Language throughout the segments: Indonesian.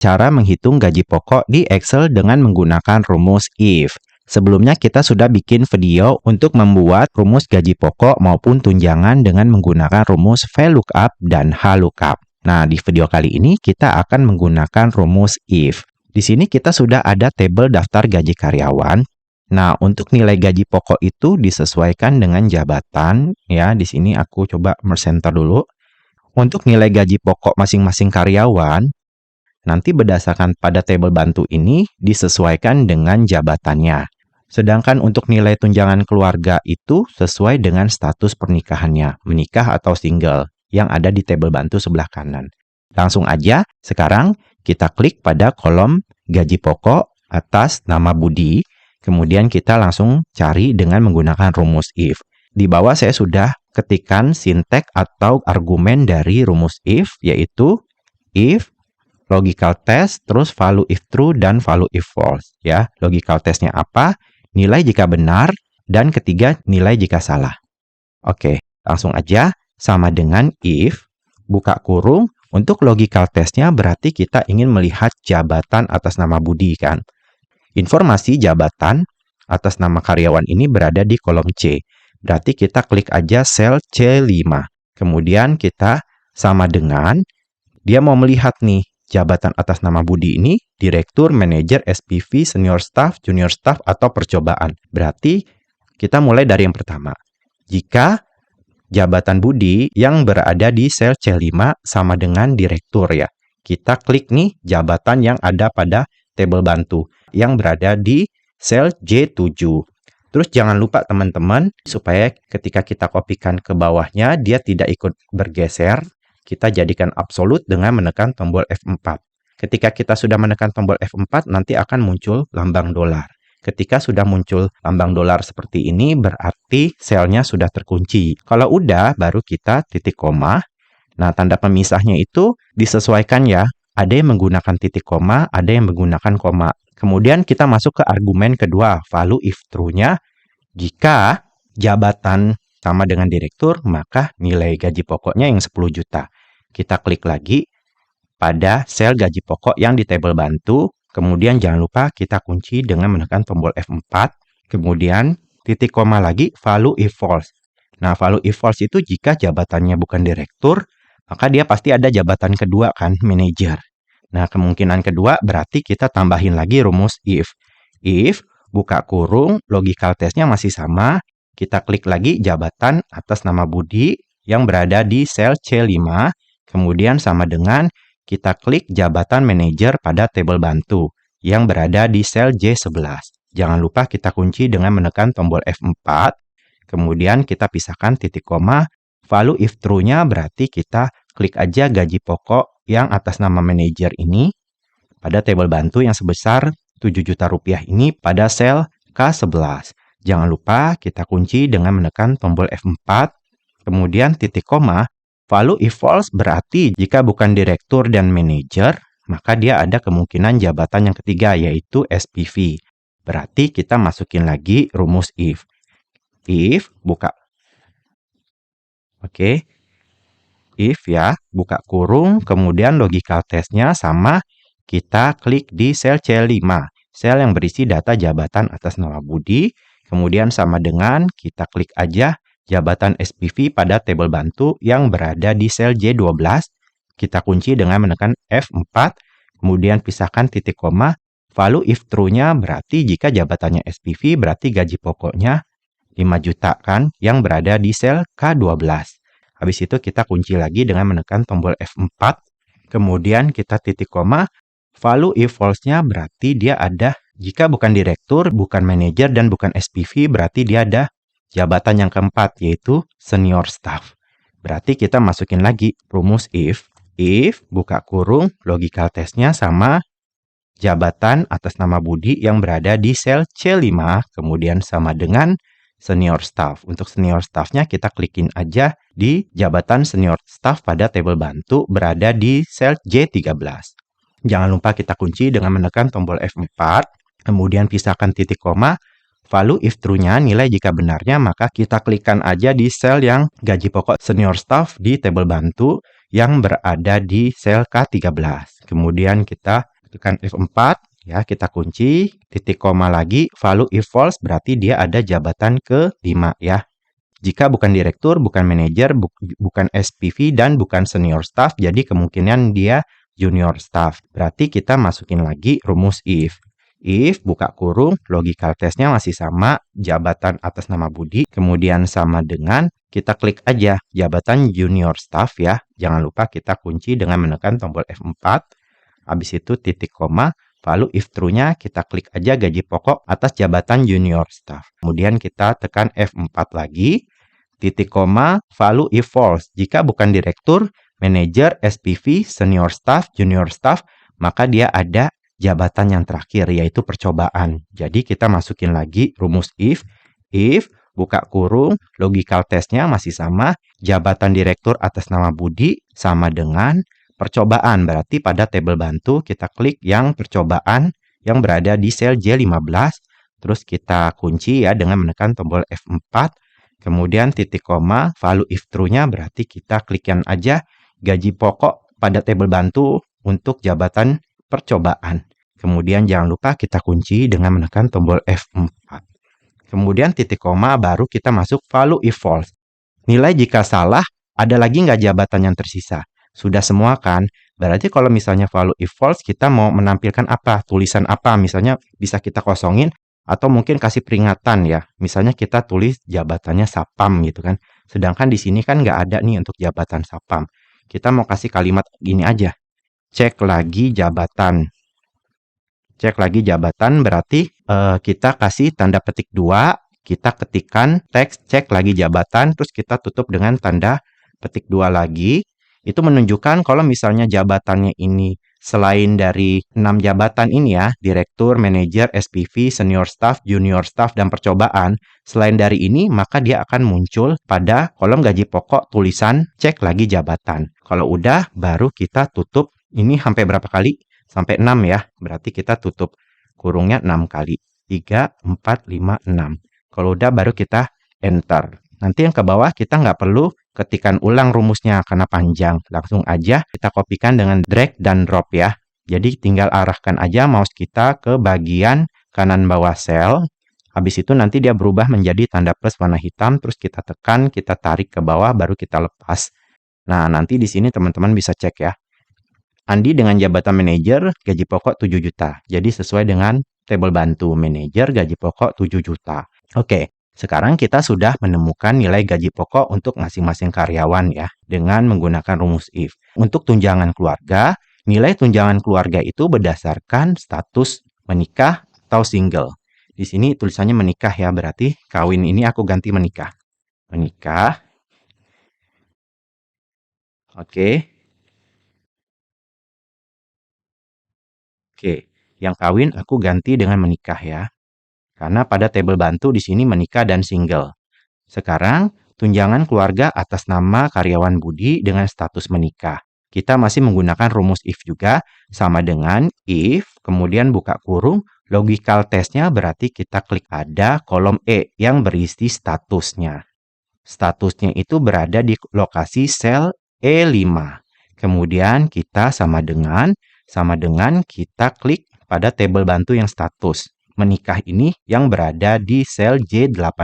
cara menghitung gaji pokok di Excel dengan menggunakan rumus if. Sebelumnya kita sudah bikin video untuk membuat rumus gaji pokok maupun tunjangan dengan menggunakan rumus VLOOKUP dan HLOOKUP. Nah, di video kali ini kita akan menggunakan rumus if. Di sini kita sudah ada tabel daftar gaji karyawan. Nah, untuk nilai gaji pokok itu disesuaikan dengan jabatan. Ya, di sini aku coba center dulu. Untuk nilai gaji pokok masing-masing karyawan, nanti berdasarkan pada tabel bantu ini disesuaikan dengan jabatannya. Sedangkan untuk nilai tunjangan keluarga itu sesuai dengan status pernikahannya, menikah atau single, yang ada di tabel bantu sebelah kanan. Langsung aja, sekarang kita klik pada kolom gaji pokok atas nama Budi, kemudian kita langsung cari dengan menggunakan rumus if. Di bawah saya sudah ketikkan sintek atau argumen dari rumus if, yaitu if, logical test, terus value if true, dan value if false. Ya, logical testnya apa? Nilai jika benar, dan ketiga, nilai jika salah. Oke, langsung aja, sama dengan if, buka kurung, untuk logical testnya berarti kita ingin melihat jabatan atas nama Budi, kan? Informasi jabatan atas nama karyawan ini berada di kolom C. Berarti kita klik aja sel C5. Kemudian kita sama dengan, dia mau melihat nih, jabatan atas nama Budi ini, direktur, manajer, SPV, senior staff, junior staff, atau percobaan. Berarti kita mulai dari yang pertama. Jika jabatan Budi yang berada di sel C5 sama dengan direktur ya, kita klik nih jabatan yang ada pada tabel bantu yang berada di sel J7. Terus jangan lupa teman-teman, supaya ketika kita kopikan ke bawahnya, dia tidak ikut bergeser, kita jadikan absolut dengan menekan tombol F4. Ketika kita sudah menekan tombol F4, nanti akan muncul lambang dolar. Ketika sudah muncul lambang dolar seperti ini, berarti selnya sudah terkunci. Kalau udah, baru kita titik koma. Nah, tanda pemisahnya itu disesuaikan ya. Ada yang menggunakan titik koma, ada yang menggunakan koma. Kemudian kita masuk ke argumen kedua, value if true-nya. Jika jabatan sama dengan direktur, maka nilai gaji pokoknya yang 10 juta. Kita klik lagi pada sel gaji pokok yang di tabel bantu. Kemudian jangan lupa kita kunci dengan menekan tombol F4. Kemudian titik koma lagi, value if false. Nah, value if false itu jika jabatannya bukan direktur, maka dia pasti ada jabatan kedua kan, manajer. Nah, kemungkinan kedua berarti kita tambahin lagi rumus if. If, buka kurung, logical testnya masih sama. Kita klik lagi jabatan atas nama Budi yang berada di sel C5. Kemudian sama dengan kita klik jabatan manajer pada tabel bantu yang berada di sel J11. Jangan lupa kita kunci dengan menekan tombol F4. Kemudian kita pisahkan titik koma. Value if true-nya berarti kita klik aja gaji pokok yang atas nama manajer ini pada tabel bantu yang sebesar 7 juta rupiah ini pada sel K11. Jangan lupa kita kunci dengan menekan tombol F4. Kemudian titik koma. Value if false berarti jika bukan direktur dan manajer, maka dia ada kemungkinan jabatan yang ketiga, yaitu SPV. Berarti kita masukin lagi rumus if. If, buka. Oke. If ya, buka kurung, kemudian logical testnya sama, kita klik di sel C5. Sel yang berisi data jabatan atas nama Budi. Kemudian sama dengan, kita klik aja jabatan SPV pada tabel bantu yang berada di sel J12. Kita kunci dengan menekan F4. Kemudian pisahkan titik koma. Value if true-nya berarti jika jabatannya SPV berarti gaji pokoknya 5 juta kan, yang berada di sel K12. Habis itu kita kunci lagi dengan menekan tombol F4. Kemudian kita titik koma. Value if false-nya berarti dia ada, jika bukan direktur, bukan manajer, dan bukan SPV, berarti dia ada jabatan yang keempat, yaitu senior staff. Berarti kita masukin lagi rumus if. If, buka kurung, logical testnya sama jabatan atas nama Budi yang berada di sel C5, kemudian sama dengan senior staff. Untuk senior staffnya kita klikin aja di jabatan senior staff pada tabel bantu berada di sel J13. Jangan lupa kita kunci dengan menekan tombol F4, kemudian pisahkan titik koma. Value if true-nya nilai jika benarnya, maka kita klikkan aja di sel yang gaji pokok senior staff di tabel bantu yang berada di sel K13. Kemudian kita tekan F4, ya, kita kunci, titik koma lagi, value if false berarti dia ada jabatan ke-5 ya. Jika bukan direktur, bukan manajer, bukan SPV, dan bukan senior staff, jadi kemungkinan dia junior staff. Berarti kita masukin lagi rumus if. If, buka kurung, logical testnya masih sama, jabatan atas nama Budi, kemudian sama dengan, kita klik aja jabatan junior staff ya. Jangan lupa kita kunci dengan menekan tombol F4. Habis itu titik koma, lalu if true-nya kita klik aja gaji pokok atas jabatan junior staff. Kemudian kita tekan F4 lagi, titik koma, value if false. Jika bukan direktur, manajer, SPV, senior staff, junior staff, maka dia ada jabatan yang terakhir, yaitu percobaan. Jadi kita masukin lagi rumus if, buka kurung, logical testnya masih sama, jabatan direktur atas nama Budi sama dengan percobaan. Berarti pada tabel bantu kita klik yang percobaan yang berada di sel J15, terus kita kunci ya dengan menekan tombol F4, kemudian titik koma, value if true-nya berarti kita klikkan aja gaji pokok pada tabel bantu untuk jabatan percobaan. Kemudian jangan lupa kita kunci dengan menekan tombol F4. Kemudian titik koma baru kita masuk value if false. Nilai jika salah, ada lagi nggak jabatan yang tersisa? Sudah semua kan? Berarti kalau misalnya value if false, kita mau menampilkan apa? Tulisan apa? Misalnya bisa kita kosongin atau mungkin kasih peringatan ya. Misalnya kita tulis jabatannya Sapam gitu kan. Sedangkan di sini kan nggak ada nih untuk jabatan Sapam. Kita mau kasih kalimat gini aja. Cek lagi jabatan. Cek lagi jabatan berarti kita kasih tanda petik 2, kita ketikkan teks cek lagi jabatan, terus kita tutup dengan tanda petik 2 lagi. Itu menunjukkan kalau misalnya jabatannya ini selain dari 6 jabatan ini ya, direktur, manajer, SPV, senior staff, junior staff, dan percobaan, selain dari ini maka dia akan muncul pada kolom gaji pokok tulisan cek lagi jabatan. Kalau udah baru kita tutup ini sampai berapa kali? Sampai 6 ya, berarti kita tutup kurungnya 6 kali. 3, 4, 5, 6. Kalau udah baru kita enter. Nanti yang ke bawah kita nggak perlu ketikan ulang rumusnya karena panjang. Langsung aja kita kopikan dengan drag dan drop ya. Jadi tinggal arahkan aja mouse kita ke bagian kanan bawah sel. Habis itu nanti dia berubah menjadi tanda plus warna hitam. Terus kita tekan, kita tarik ke bawah, baru kita lepas. Nah, nanti di sini teman-teman bisa cek ya. Andi dengan jabatan manajer gaji pokok 7 juta. Jadi sesuai dengan tabel bantu manajer gaji pokok 7 juta. Oke, sekarang kita sudah menemukan nilai gaji pokok untuk masing-masing karyawan ya dengan menggunakan rumus if. Untuk tunjangan keluarga, nilai tunjangan keluarga itu berdasarkan status menikah atau single. Di sini tulisannya menikah ya, berarti kawin ini aku ganti menikah. Menikah. Oke. Oke, yang kawin aku ganti dengan menikah ya. Karena pada tabel bantu di sini menikah dan single. Sekarang, tunjangan keluarga atas nama karyawan Budi dengan status menikah. Kita masih menggunakan rumus if juga, sama dengan if, kemudian buka kurung, logical testnya berarti kita klik ada kolom E yang berisi statusnya. Statusnya itu berada di lokasi sel E5. Kemudian kita sama dengan kita klik pada tabel bantu yang status. Menikah ini yang berada di sel J18.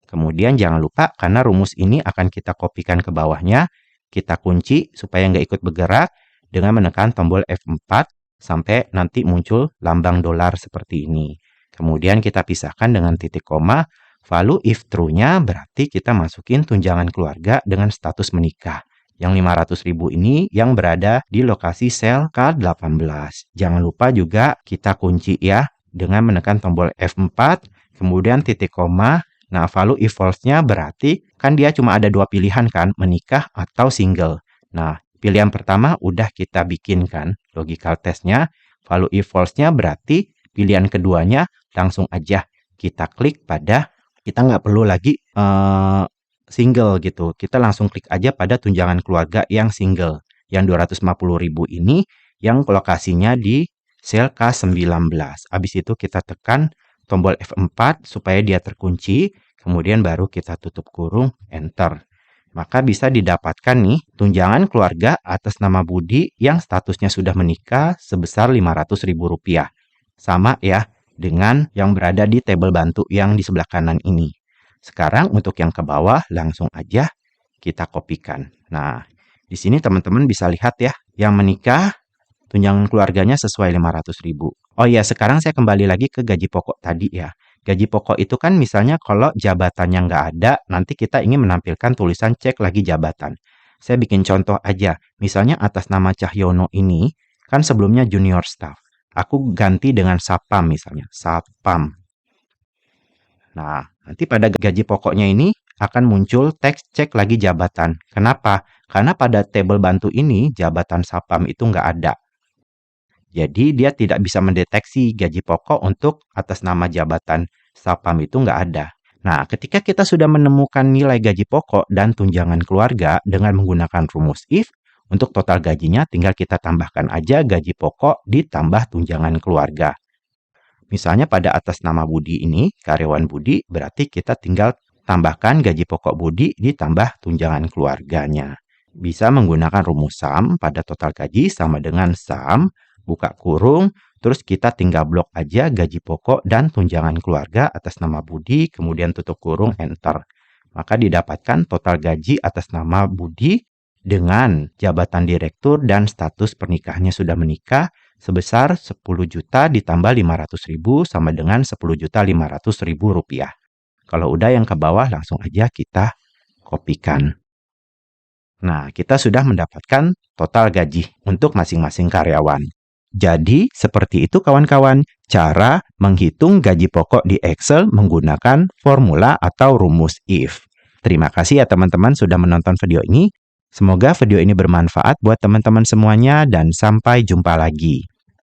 Kemudian jangan lupa karena rumus ini akan kita kopikan ke bawahnya, kita kunci supaya nggak ikut bergerak dengan menekan tombol F4 sampai nanti muncul lambang dolar seperti ini. Kemudian kita pisahkan dengan titik koma, value if true-nya berarti kita masukin tunjangan keluarga dengan status menikah. Yang 500.000 ini yang berada di lokasi sel K18. Jangan lupa juga kita kunci ya dengan menekan tombol F4, kemudian titik koma. Nah, value if false-nya berarti kan dia cuma ada 2 pilihan kan, menikah atau single. Nah, pilihan pertama udah kita bikinkan logical test-nya. Value if false-nya berarti pilihan keduanya langsung aja kita klik pada, kita nggak perlu lagi single gitu. Kita langsung klik aja pada tunjangan keluarga yang single. Yang 250.000 ini yang lokasinya di sel K19. Habis itu kita tekan tombol F4 supaya dia terkunci. Kemudian baru kita tutup kurung, enter. Maka bisa didapatkan nih tunjangan keluarga atas nama Budi yang statusnya sudah menikah sebesar Rp500.000. Sama ya dengan yang berada di tabel bantu yang di sebelah kanan ini. Sekarang untuk yang ke bawah langsung aja kita kopikan. Nah, di sini teman-teman bisa lihat ya, yang menikah tunjangan keluarganya sesuai 500.000. Oh iya, sekarang saya kembali lagi ke gaji pokok tadi ya. Gaji pokok itu kan misalnya kalau jabatannya nggak ada, nanti kita ingin menampilkan tulisan cek lagi jabatan. Saya bikin contoh aja. Misalnya atas nama Cahyono ini, kan sebelumnya junior staff. Aku ganti dengan Sapam misalnya. Sapam. Nah, nanti pada gaji pokoknya ini akan muncul teks cek lagi jabatan. Kenapa? Karena pada tabel bantu ini jabatan Sapam itu nggak ada. Jadi dia tidak bisa mendeteksi gaji pokok untuk atas nama jabatan Sapam itu nggak ada. Nah, ketika kita sudah menemukan nilai gaji pokok dan tunjangan keluarga dengan menggunakan rumus if, untuk total gajinya tinggal kita tambahkan aja gaji pokok ditambah tunjangan keluarga. Misalnya pada atas nama Budi ini, karyawan Budi, berarti kita tinggal tambahkan gaji pokok Budi ditambah tunjangan keluarganya. Bisa menggunakan rumus SUM pada total gaji sama dengan SUM, buka kurung, terus kita tinggal blok aja gaji pokok dan tunjangan keluarga atas nama Budi, kemudian tutup kurung, enter. Maka didapatkan total gaji atas nama Budi dengan jabatan direktur dan status pernikahannya sudah menikah sebesar 10 juta ditambah 500.000 sama dengan 10.500.000 rupiah. Kalau udah yang ke bawah langsung aja kita kopikan. Nah, kita sudah mendapatkan total gaji untuk masing-masing karyawan. Jadi, seperti itu kawan-kawan, cara menghitung gaji pokok di Excel menggunakan formula atau rumus if. Terima kasih ya teman-teman sudah menonton video ini. Semoga video ini bermanfaat buat teman-teman semuanya dan sampai jumpa lagi.